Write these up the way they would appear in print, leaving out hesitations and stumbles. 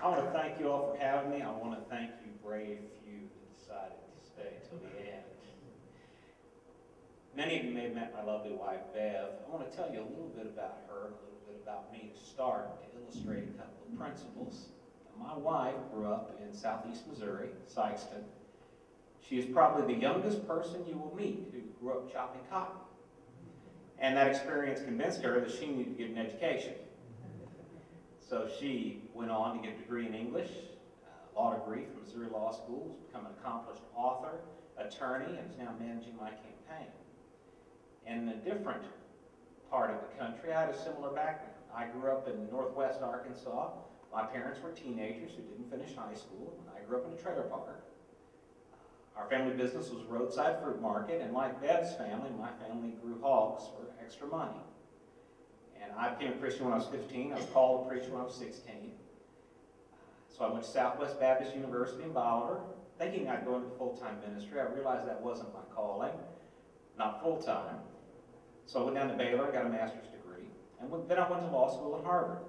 I want to thank you all for having me. I want to thank you, brave few, that decided to stay till the end. Many of you may have met my lovely wife, Bev. I want to tell you a little bit about her, a little bit about me to start, to illustrate a couple of principles. My wife grew up in southeast Missouri, Sykeston. She is probably the youngest person you will meet who grew up chopping cotton. And that experience convinced her that she needed to get an education. So she went on to get a degree in English, a law degree from Missouri Law School, become an accomplished author, attorney, and is now managing my campaign. And in a different part of the country, I had a similar background. I grew up in northwest Arkansas. My parents were teenagers who didn't finish high school. I grew up in a trailer park. Our family business was a roadside fruit market, and like Bev's family, my family grew hogs for extra money. And I became a Christian when I was 15. I was called a preacher when I was 16. So I went to Southwest Baptist University in Bolivar, thinking I'd go into full-time ministry. I realized that wasn't my calling, not full-time. So I went down to Baylor, got a master's degree, and then I went to law school at Harvard.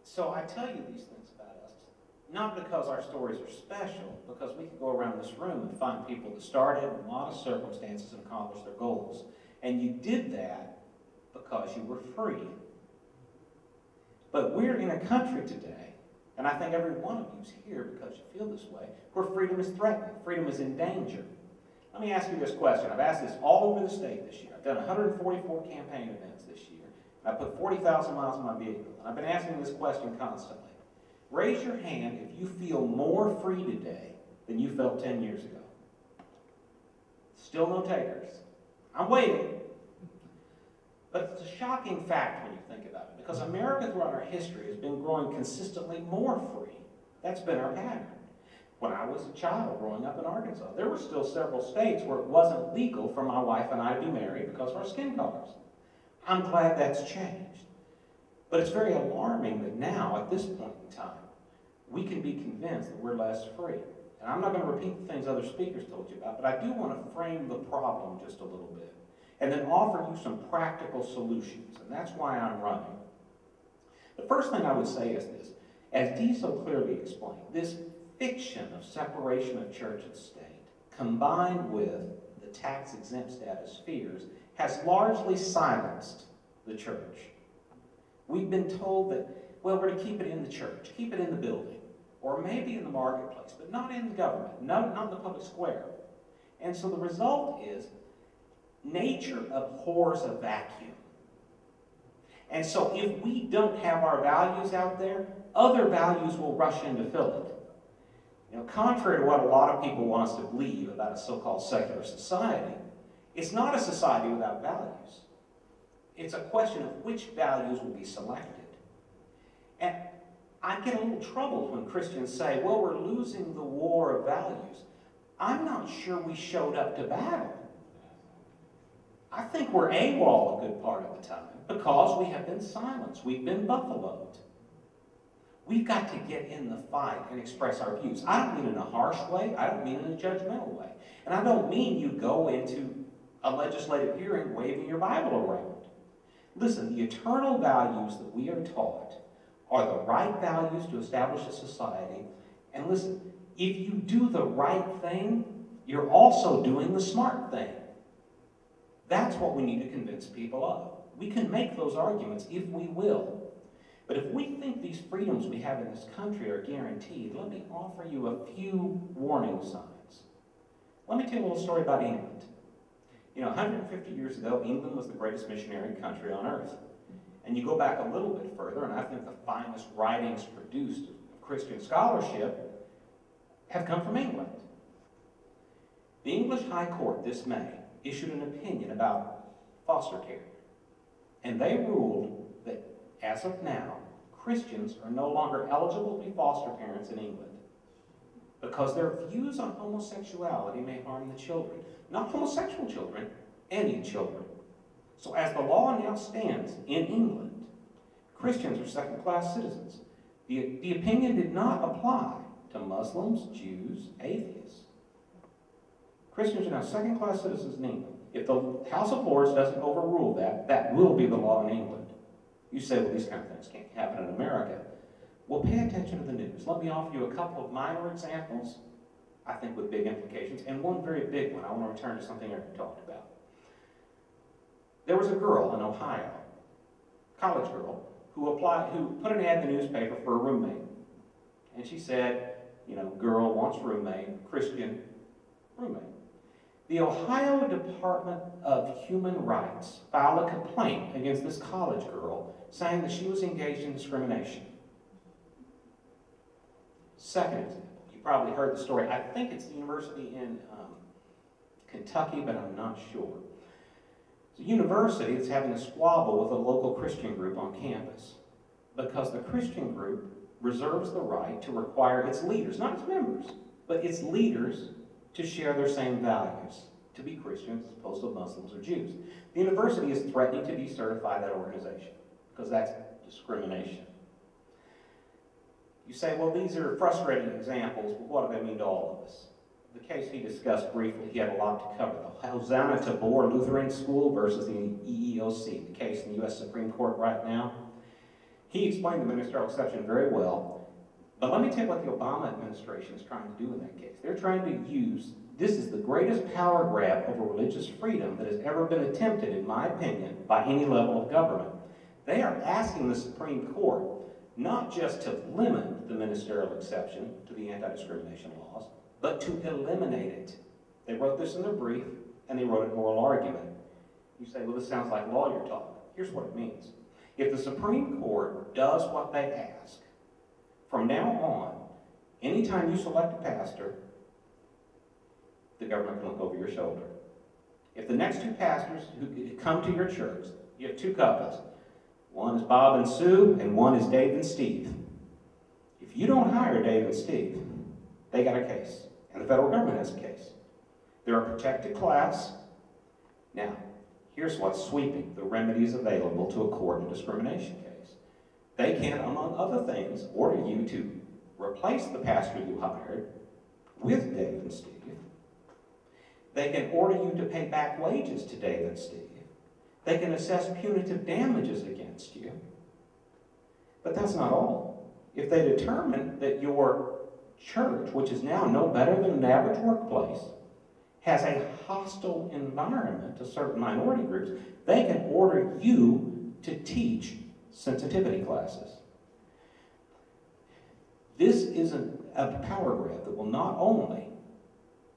So I tell you these things about us, not because our stories are special, because we could go around this room and find people that started in a lot of circumstances and accomplished their goals. And you did that because you were free. But we're in a country today, and I think every one of you is here because you feel this way, where freedom is threatened, freedom is in danger. Let me ask you this question. I've asked this all over the state this year. I've done 144 campaign events this year. I put 40,000 miles in my vehicle. And I've been asking this question constantly. Raise your hand if you feel more free today than you felt 10 years ago. Still no takers. I'm waiting. But it's a shocking fact when you think about it, because America throughout our history has been growing consistently more free. That's been our pattern. When I was a child growing up in Arkansas, there were still several states where it wasn't legal for my wife and I to be married because of our skin colors. I'm glad that's changed. But it's very alarming that now, at this point in time, we can be convinced that we're less free. And I'm not going to repeat the things other speakers told you about, but I do want to frame the problem just a little bit and then offer you some practical solutions. And that's why I'm running. The first thing I would say is this. As Dee so clearly explained, this fiction of separation of church and state, combined with the tax-exempt status fears, has largely silenced the church. We've been told that, well, we're to keep it in the church, keep it in the building, or maybe in the marketplace, but not in the government, not in the public square. And so the result is nature abhors a vacuum. And so if we don't have our values out there, other values will rush in to fill it. You know, contrary to what a lot of people want us to believe about a so-called secular society, it's not a society without values. It's a question of which values will be selected. And I get a little troubled when Christians say, well, we're losing the war of values. I'm not sure we showed up to battle. I think we're AWOL a good part of the time because we have been silenced. We've been buffaloed. We've got to get in the fight and express our views. I don't mean in a harsh way. I don't mean in a judgmental way. And I don't mean you go into a legislative hearing waving your Bible around. Listen, the eternal values that we are taught are the right values to establish a society. And listen, if you do the right thing, you're also doing the smart thing. That's what we need to convince people of. We can make those arguments if we will. But if we think these freedoms we have in this country are guaranteed, let me offer you a few warning signs. Let me tell you a little story about England. You know, 150 years ago, England was the greatest missionary country on earth. And you go back a little bit further, and I think the finest writings produced of Christian scholarship have come from England. The English High Court this May issued an opinion about foster care. And they ruled that, as of now, Christians are no longer eligible to be foster parents in England because their views on homosexuality may harm the children. Not homosexual children, any children. So as the law now stands in England, Christians are second-class citizens. The opinion did not apply to Muslims, Jews, atheists. Christians are now second-class citizens in England. If the House of Lords doesn't overrule that, that will be the law in England. You say, well, these kind of things can't happen in America. pay attention to the news. Let me offer you a couple of minor examples, I think with big implications, and one very big one. I want to return to something Eric talked about. There was a girl in Ohio, college girl, who put an ad in the newspaper for a roommate. And she said, you know, girl wants roommate, Christian roommate. The Ohio Department of Human Rights filed a complaint against this college girl saying that she was engaged in discrimination. Second example, you probably heard the story. I think it's the university in Kentucky, but I'm not sure. It's a university that's having a squabble with a local Christian group on campus because the Christian group reserves the right to require its leaders, not its members, but its leaders to share their same values, to be Christians as opposed to Muslims or Jews. The university is threatening to decertify that organization because that's discrimination. You say, well, these are frustrating examples, but what do they mean to all of us? The case he discussed briefly, he had a lot to cover. The Hosanna Tabor Lutheran School versus the EEOC, the case in the U.S. Supreme Court right now. He explained the ministerial exception very well, but let me tell you what the Obama administration is trying to do in that case. They're trying to use, this is the greatest power grab over religious freedom that has ever been attempted, in my opinion, by any level of government. They are asking the Supreme Court not just to limit the ministerial exception to the anti-discrimination laws, but to eliminate it. They wrote this in their brief, and they wrote it in oral argument. You say, well, this sounds like lawyer talk. Here's what it means. If the Supreme Court does what they ask, from now on, anytime you select a pastor, the government can look over your shoulder. If the next two pastors who come to your church, you have two couples, one is Bob and Sue, and one is Dave and Steve. If you don't hire Dave and Steve, they got a case, and the federal government has a case. They're a protected class. Now, here's what's sweeping the remedies available to a court in a discrimination case. They can, among other things, order you to replace the pastor you hired with Dave and Steve. They can order you to pay back wages to Dave and Steve. They can assess punitive damages against you. But that's not all. If they determine that your church, which is now no better than an average workplace, has a hostile environment to certain minority groups, they can order you to teach sensitivity classes. This is a power grab that will not only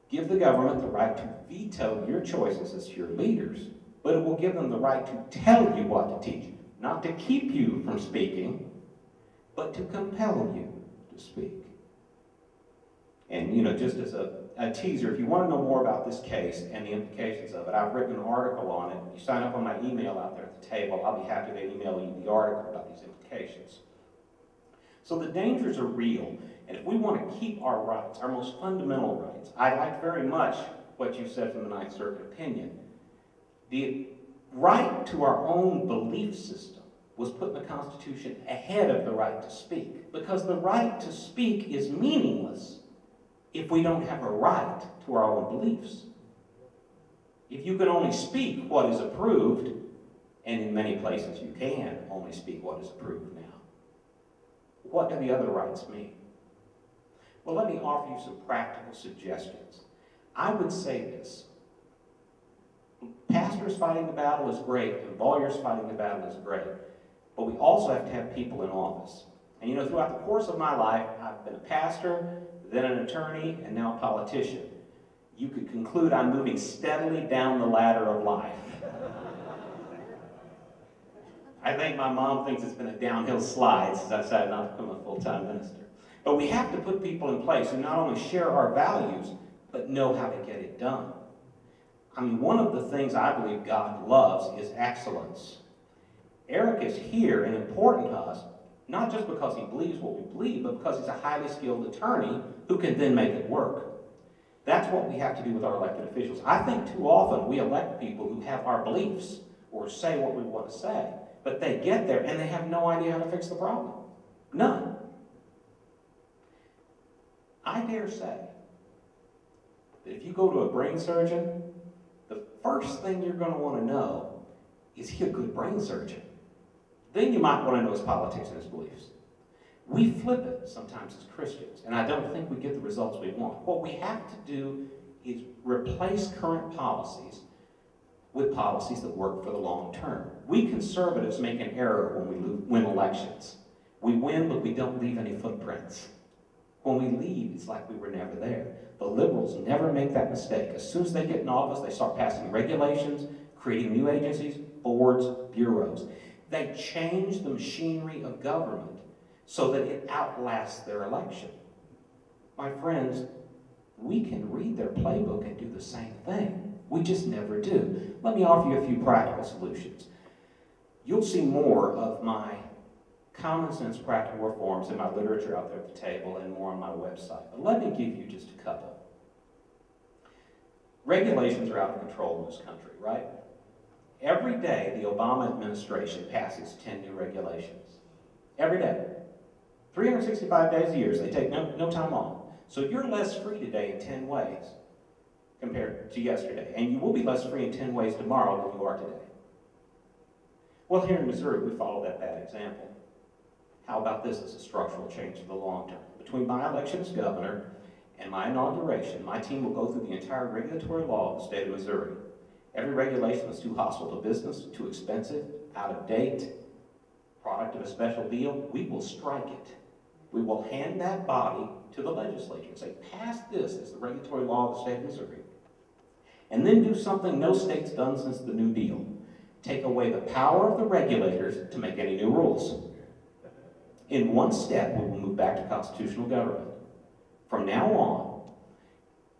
give the government the right to veto your choices as your leaders, but it will give them the right to tell you what to teach, not to keep you from speaking, but to compel you to speak. And, you know, just as a teaser, if you want to know more about this case and the implications of it, I've written an article on it. You sign up on my email out there at the table. I'll be happy to email you the article about these implications. So the dangers are real, and if we want to keep our rights, our most fundamental rights, I like very much what you said from the Ninth Circuit opinion. The right to our own belief system was put in the Constitution ahead of the right to speak, because the right to speak is meaningless if we don't have a right to our own beliefs. If you can only speak what is approved, and in many places you can only speak what is approved now, what do the other rights mean? Well, let me offer you some practical suggestions. I would say this. Pastors fighting the battle is great, and lawyers fighting the battle is great, but we also have to have people in office. And you know, throughout the course of my life, I've been a pastor, then an attorney, and now a politician. You could conclude I'm moving steadily down the ladder of life. I think my mom thinks it's been a downhill slide since I decided not to become a full-time minister. But we have to put people in place who not only share our values, but know how to get it done. I mean, one of the things I believe God loves is excellence. Eric is here and important to us, not just because he believes what we believe, but because he's a highly skilled attorney who can then make it work. That's what we have to do with our elected officials. I think too often we elect people who have our beliefs or say what we want to say, but they get there and they have no idea how to fix the problem. None. I dare say that if you go to a brain surgeon, the first thing you're going to want to know is he a good brain surgeon? Then you might want to know his politics and his beliefs. We flip it sometimes as Christians, and I don't think we get the results we want. What we have to do is replace current policies with policies that work for the long term. We conservatives make an error when we win elections. We win, but we don't leave any footprints. When we leave, it's like we were never there. The liberals never make that mistake. As soon as they get in office, they start passing regulations, creating new agencies, boards, bureaus. They change the machinery of government so that it outlasts their election. My friends, we can read their playbook and do the same thing. We just never do. Let me offer you a few practical solutions. You'll see more of my common sense practical reforms in my literature out there at the table and more on my website. But let me give you just a couple. Regulations are out of control in this country, right? Every day, the Obama administration passes 10 new regulations. Every day. 365 days a year, so they take no time off. So you're less free today in 10 ways compared to yesterday. And you will be less free in 10 ways tomorrow than you are today. Well, here in Missouri, we follow that bad example. How about this as a structural change for the long term? Between my election as governor and my inauguration, my team will go through the entire regulatory law of the state of Missouri. Every regulation that's too hostile to business, too expensive, out of date, product of a special deal, we will strike it. We will hand that body to the legislature and say, pass this as the regulatory law of the state of Missouri. And then do something no state's done since the New Deal. Take away the power of the regulators to make any new rules. In one step, we will move back to constitutional government. From now on,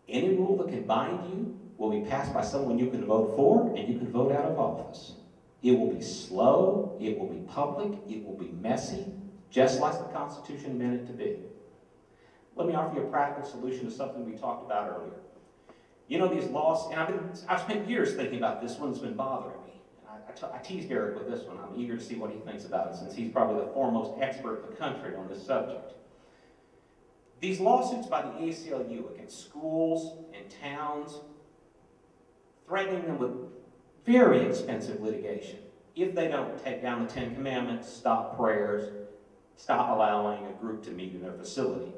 any rule that can bind you will be passed by someone you can vote for and you can vote out of office. It will be slow, it will be public, it will be messy, just like the Constitution meant it to be. Let me offer you a practical solution to something we talked about earlier. You know, these laws, and I've spent years thinking about this one that's been bothering me. I teased Eric with this one. I'm eager to see what he thinks about it, since he's probably the foremost expert in the country on this subject. These lawsuits by the ACLU against schools and towns, threatening them with very expensive litigation if they don't take down the 10 Commandments, stop prayers, stop allowing a group to meet in their facility.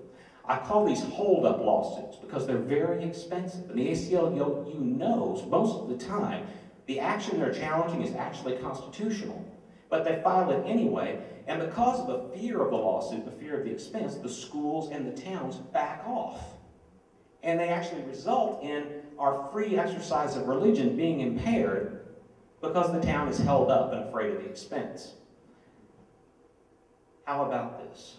I call these hold-up lawsuits because they're very expensive. And the ACLU knows most of the time the action they're challenging is actually constitutional. But they file it anyway, and because of the fear of the lawsuit, the fear of the expense, the schools and the towns back off. And they actually result in our free exercise of religion being impaired because the town is held up and afraid of the expense. How about this?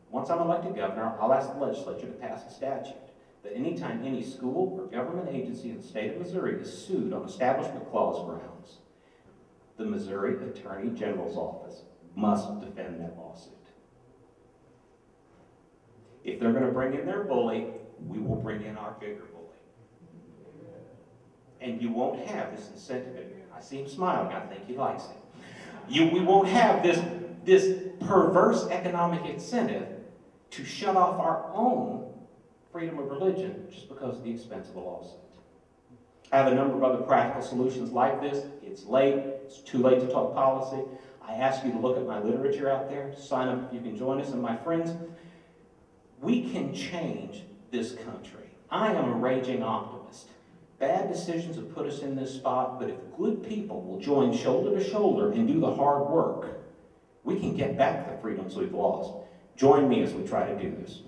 Once I'm elected governor, I'll ask the legislature to pass a statute that anytime any school or government agency in the state of Missouri is sued on Establishment Clause grounds, the Missouri Attorney General's office must defend that lawsuit. If they're going to bring in their bully, we will bring in our bigger bully. And you won't have this incentive. I see him smiling. I think he likes it. We won't have this perverse economic incentive to shut off our own freedom of religion just because of the expense of a lawsuit. I have a number of other practical solutions like this. It's late. It's too late to talk policy. I ask you to look at my literature out there. Sign up if you can join us. And my friends, we can change this country. I am a raging optimist. Bad decisions have put us in this spot, but if good people will join shoulder to shoulder and do the hard work, we can get back the freedoms we've lost. Join me as we try to do this.